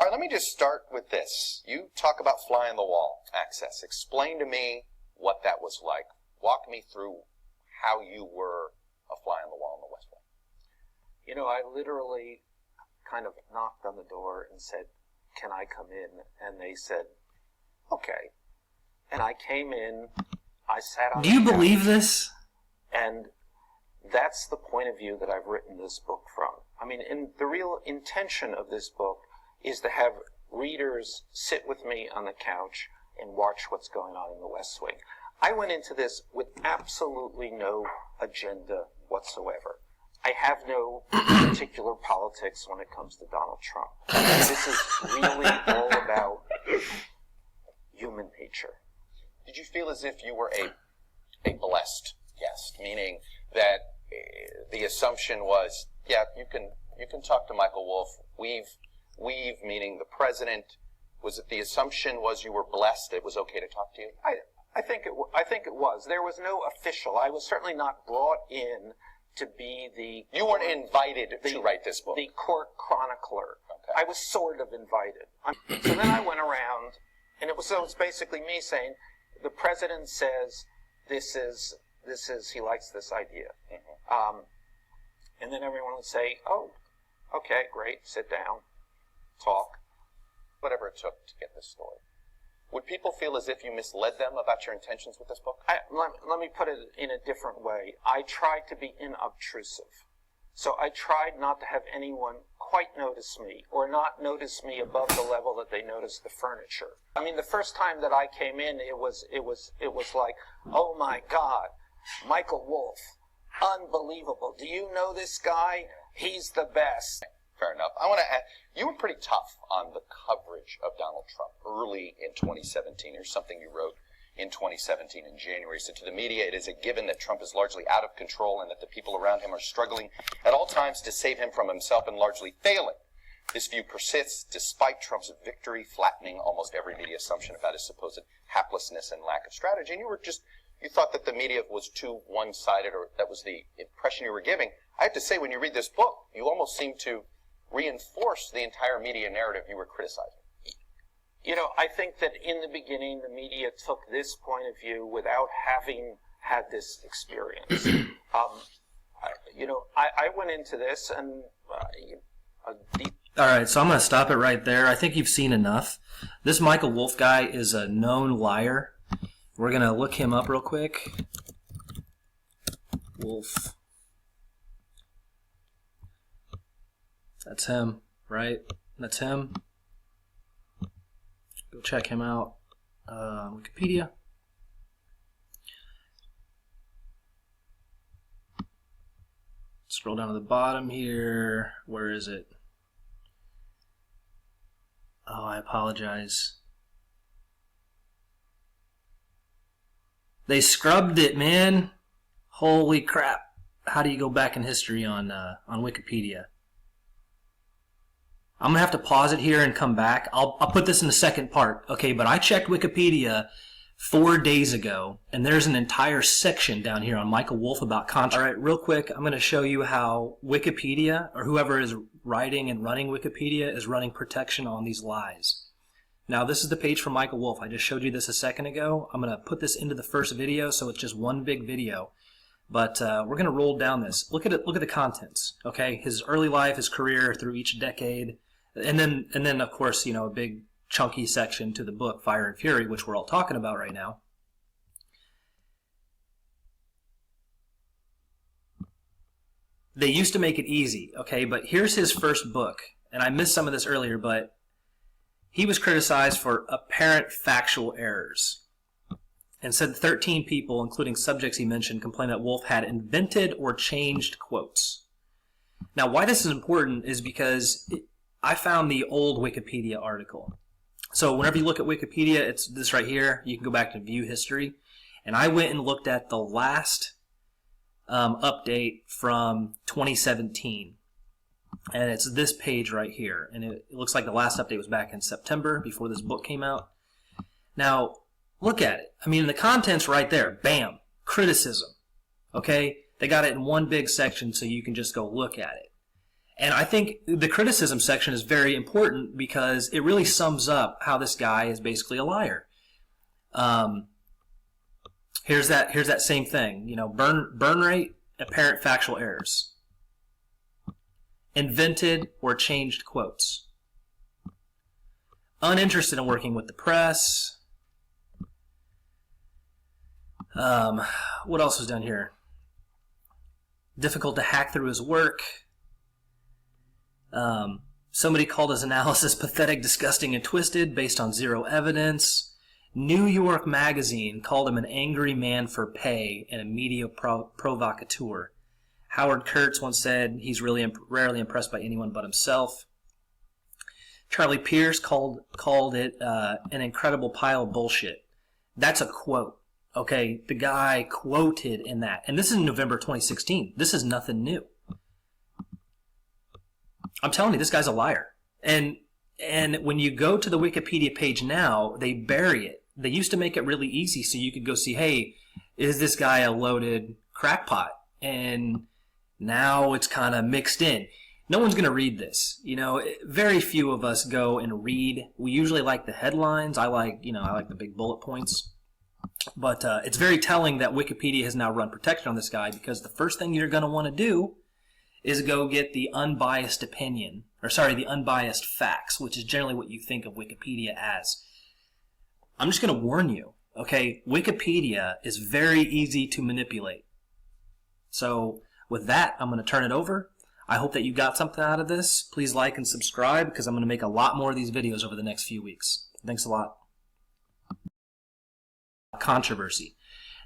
All right, let me just start with this. You talk about fly on the wall access. Explain to me what that was like. Walk me through how you were a fly on the wall in the West Wing. You know, I literally kind of knocked on the door and said, "Can I come in?" And they said, "Okay." And I came in, I sat on Do you believe this? And that's the point of view that I've written this book from. I mean, the real intention of this book is to have readers sit with me on the couch and watch what's going on in the West Wing. I went into this with absolutely no agenda whatsoever. I have no particular politics when it comes to Donald Trump. This is really all about human nature. Did you feel as if you were a blessed guest, meaning that the assumption was, yeah, you can talk to Michael Wolff. We've meaning the president. Was it the assumption was you were blessed? It was okay to talk to you. I think it was. There was no official. I was certainly not brought in to be the. You weren't invited to write this book. The court chronicler. Okay. I was sort of invited. So then I went around, and it was basically me saying, the president says this is he likes this idea, and then everyone would say, "Oh, okay, great, sit down, talk." Whatever it took to get this story. Would people feel as if you misled them about your intentions with this book? Let me put it in a different way. I tried to be inobtrusive. So I tried not to have anyone quite notice me, or not notice me above the level that they noticed the furniture. I mean, the first time that I came in, it was like, "Oh my God, Michael Wolff, unbelievable. Do you know this guy? He's the best." Fair enough. I want to add, you were pretty tough on the coverage of Donald Trump early in 2017. Here's something you wrote in 2017 in January. So to the media, it is a given that Trump is largely out of control and that the people around him are struggling at all times to save him from himself and largely failing. This view persists despite Trump's victory, flattening almost every media assumption about his supposed haplessness and lack of strategy. And you thought that the media was too one-sided, or that was the impression you were giving. I have to say, when you read this book, you almost seem to reinforce the entire media narrative you were criticizing. You know, I think that in the beginning, the media took this point of view without having had this experience. I went into this and All right, so I'm going to stop it right there. I think you've seen enough. This Michael Wolff guy is a known liar. We're going to look him up real quick. Wolff. That's him, right? That's him. Go check him out. Wikipedia. Scroll down to the bottom here. Where is it? Oh, I apologize. They scrubbed it, man. Holy crap. How do you go back in history on Wikipedia? I'm going to have to pause it here and come back. I'll put this in the second part. Okay, but I checked Wikipedia 4 days ago, and there's an entire section down here on Michael Wolff about controversy. All right, real quick, I'm going to show you how Wikipedia, or whoever is writing and running Wikipedia, is running protection on these lies. Now, this is the page from Michael Wolff. I just showed you this a second ago. I'm going to put this into the first video, so it's just one big video. But we're going to roll down this. Look at it. Look at the contents. Okay, his early life, his career through each decade. And then, of course, you know, a big chunky section to the book, Fire and Fury, which we're all talking about right now. They used to make it easy, okay, but here's his first book. And I missed some of this earlier, but he was criticized for apparent factual errors and said 13 people, including subjects he mentioned, complained that Wolff had invented or changed quotes. Now, why this is important is because I found the old Wikipedia article. So whenever you look at Wikipedia, it's this right here. You can go back to view history. And I went and looked at the last update from 2017. And it's this page right here. And it looks like the last update was back in September, before this book came out. Now, look at it. I mean, the content's right there. Bam. Criticism. Okay? They got it in one big section so you can just go look at it. And I think the criticism section is very important because it really sums up how this guy is basically a liar. Here's that same thing. Burn rate, apparent factual errors. Invented or changed quotes. Uninterested in working with the press. What else was done here? Difficult to hack through his work. Somebody called his analysis pathetic, disgusting, and twisted based on zero evidence. New York Magazine called him an angry man for pay and a media provocateur. Howard Kurtz once said he's rarely impressed by anyone but himself. Charlie Pierce called it an incredible pile of bullshit. That's a quote. Okay, the guy quoted in that. And this is in November 2016. This is nothing new. I'm telling you, this guy's a liar. And when you go to the Wikipedia page now, they bury it. They used to make it really easy so you could go see, hey, is this guy a loaded crackpot? And now it's kind of mixed in. No one's going to read this. Very few of us go and read. We usually like the headlines. I like the big bullet points. But it's very telling that Wikipedia has now run protection on this guy, because the first thing you're going to want to do is go get the unbiased opinion, the unbiased facts, which is generally what you think of Wikipedia as. I'm just going to warn you, okay? Wikipedia is very easy to manipulate. So with that, I'm going to turn it over. I hope that you got something out of this. Please like and subscribe, because I'm going to make a lot more of these videos over the next few weeks. Thanks a lot. Controversy.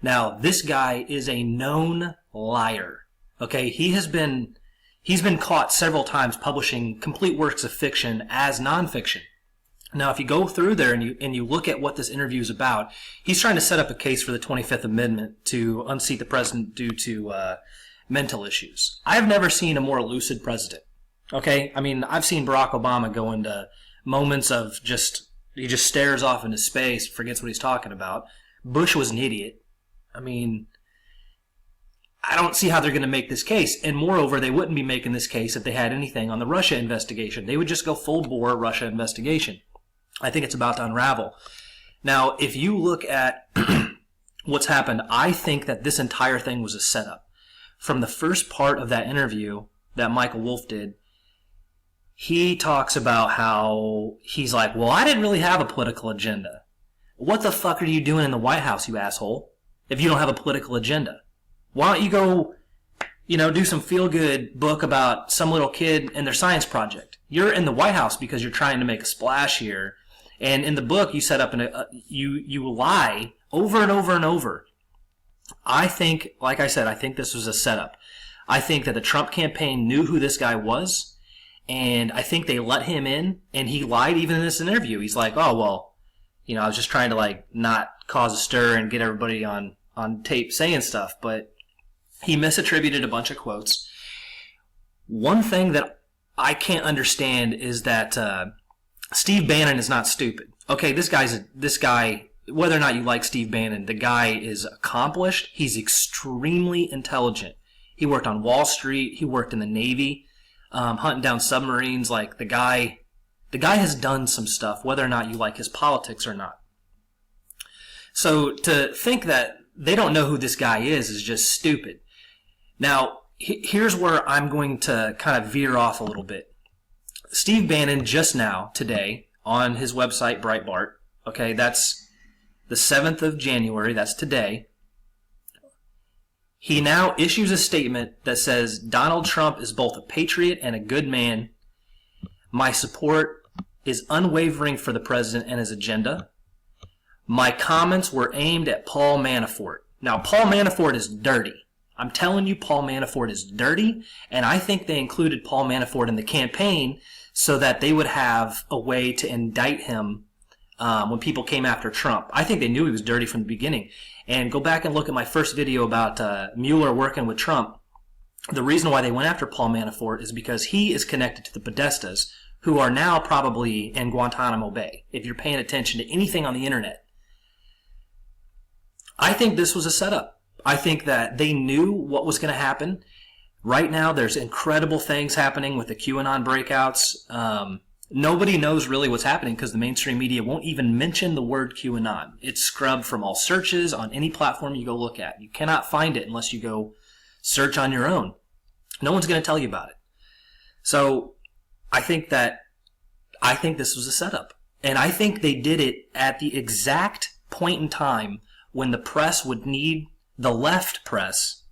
Now, this guy is a known liar. Okay, he's been caught several times publishing complete works of fiction as nonfiction. Now, if you go through there and you look at what this interview is about, he's trying to set up a case for the 25th Amendment to unseat the president due to mental issues. I've never seen a more lucid president. Okay, I mean, I've seen Barack Obama go into moments of he just stares off into space, forgets what he's talking about. Bush was an idiot. I mean, I don't see how they're going to make this case. And moreover, they wouldn't be making this case if they had anything on the Russia investigation. They would just go full-bore Russia investigation. I think it's about to unravel. Now, if you look at what's happened, I think that this entire thing was a setup. From the first part of that interview that Michael Wolff did, he talks about how he's like, well, I didn't really have a political agenda. What the fuck are you doing in the White House, you asshole, if you don't have a political agenda? Why don't you go, do some feel-good book about some little kid and their science project? You're in the White House because you're trying to make a splash here. And in the book, you set up you lie over and over and over. I think, like I said, I think this was a setup. I think that the Trump campaign knew who this guy was, and I think they let him in, and he lied even in this interview. He's like, oh, well, I was just trying to not cause a stir and get everybody on tape saying stuff, but he misattributed a bunch of quotes. One thing that I can't understand is that Steve Bannon is not stupid. Okay, this guy, whether or not you like Steve Bannon, the guy is accomplished. He's extremely intelligent. He worked on Wall Street. He worked in the Navy, hunting down submarines. The guy has done some stuff, whether or not you like his politics or not. So to think that they don't know who this guy is just stupid. Now, here's where I'm going to kind of veer off a little bit. Steve Bannon just now, today, on his website, Breitbart, okay, that's the 7th of January, that's today, he now issues a statement that says, Donald Trump is both a patriot and a good man. My support is unwavering for the president and his agenda. My comments were aimed at Paul Manafort. Now, Paul Manafort is dirty. I'm telling you, Paul Manafort is dirty, and I think they included Paul Manafort in the campaign so that they would have a way to indict him when people came after Trump. I think they knew he was dirty from the beginning. And go back and look at my first video about Mueller working with Trump. The reason why they went after Paul Manafort is because he is connected to the Podestas, who are now probably in Guantanamo Bay, if you're paying attention to anything on the internet. I think this was a setup. I think that they knew what was going to happen. Right now, there's incredible things happening with the QAnon breakouts. Nobody knows really what's happening because the mainstream media won't even mention the word QAnon. It's scrubbed from all searches on any platform you go look at. You cannot find it unless you go search on your own. No one's going to tell you about it. So I think this was a setup. And I think they did it at the exact point in time when the press would need, the left press,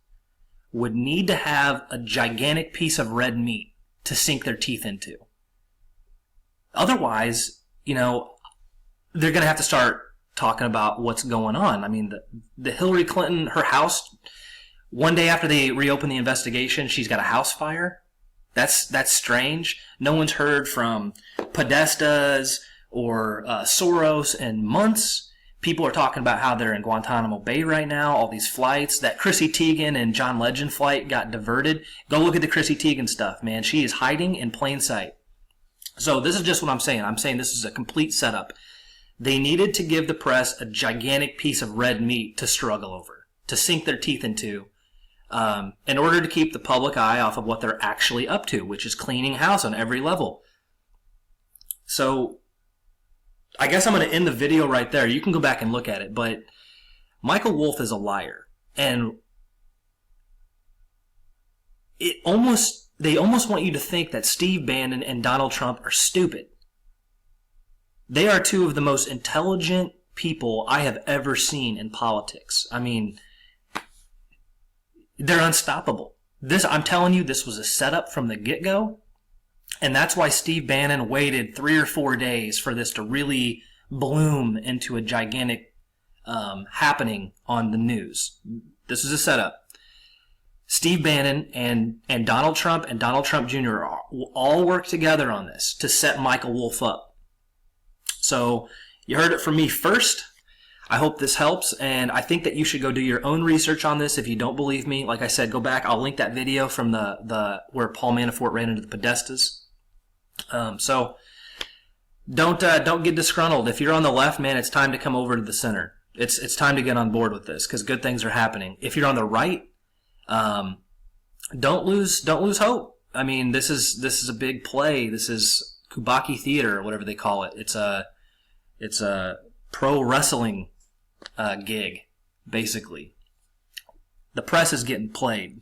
would need to have a gigantic piece of red meat to sink their teeth into. Otherwise, they're going to have to start talking about what's going on. I mean, the Hillary Clinton, her house, one day after they reopen the investigation, she's got a house fire. That's strange. No one's heard from Podesta's or Soros in months. People are talking about how they're in Guantanamo Bay right now, all these flights. That Chrissy Teigen and John Legend flight got diverted. Go look at the Chrissy Teigen stuff, man. She is hiding in plain sight. So this is just what I'm saying. I'm saying this is a complete setup. They needed to give the press a gigantic piece of red meat to struggle over, to sink their teeth into, in order to keep the public eye off of what they're actually up to, which is cleaning house on every level. So I guess I'm going to end the video right there. You can go back and look at it, but Michael Wolff is a liar. And they almost want you to think that Steve Bannon and Donald Trump are stupid. They are two of the most intelligent people I have ever seen in politics. I mean, they're unstoppable. I'm telling you, this was a setup from the get-go. And that's why Steve Bannon waited 3 or 4 days for this to really bloom into a gigantic happening on the news. This is a setup. Steve Bannon and Donald Trump and Donald Trump Jr. all work together on this to set Michael Wolff up. So you heard it from me first. I hope this helps, and I think that you should go do your own research on this if you don't believe me. Like I said, go back. I'll link that video from the where Paul Manafort ran into the Podestas. So don't get disgruntled. If you're on the left, man, it's time to come over to the center. It's time to get on board with this because good things are happening. If you're on the right, don't lose hope. I mean, this is a big play. This is Kubaki theater or whatever they call it. It's a pro wrestling gig, basically. The press is getting played.